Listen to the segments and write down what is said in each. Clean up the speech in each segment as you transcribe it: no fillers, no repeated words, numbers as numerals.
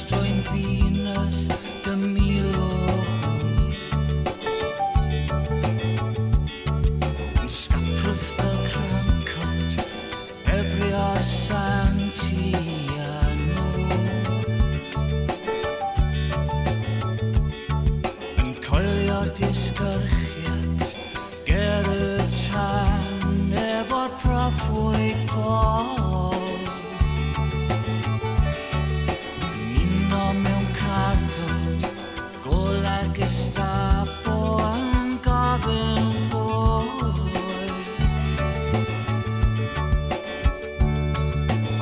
Droi'n Venus de Milo yn sgapwrdd fel crancod efri o'r Santiano yn coelio'r disgyrchiad ger y tan efo'r proffwyd ffôl mewn cardod gole'r Gestapo yn gofyn pwy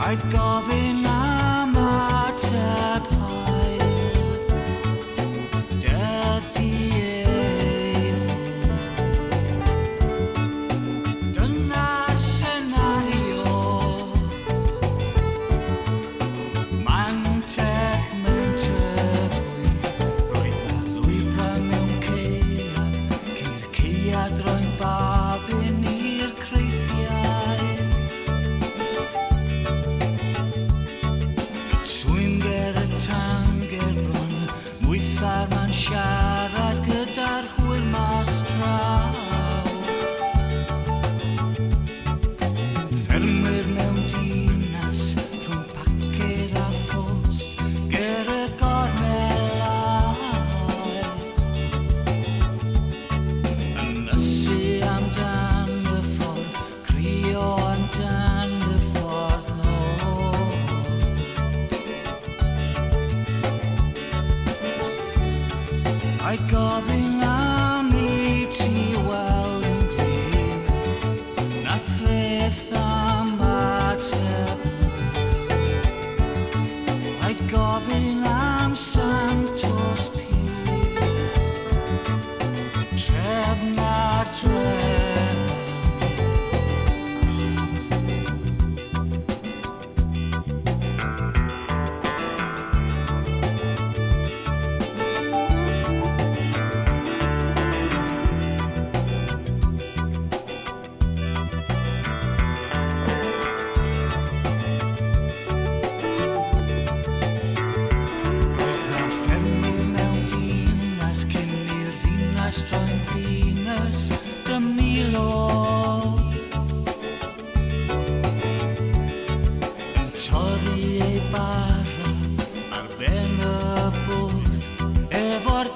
I'd gofyn am ateb hael Deddf dieddol Dyna'r senario Mantell droi'n bafin i'r creithiau Twy'n ger y tan ger bron Mwythar ma'n siarad gyda'r hwyl mas draw Ffermwyr mewn dinas rhwng pacur a phost ger y gormelau amdan y ffordd, crio amdan y ffordd nôl I'd gofyn am I ti weld yn glir Na threth am ateb I'd gofyn am Santos Pir Trefn ar drefn Droi'n Venus de Milo yn torri ei bara ar ben y bwrdd efo'r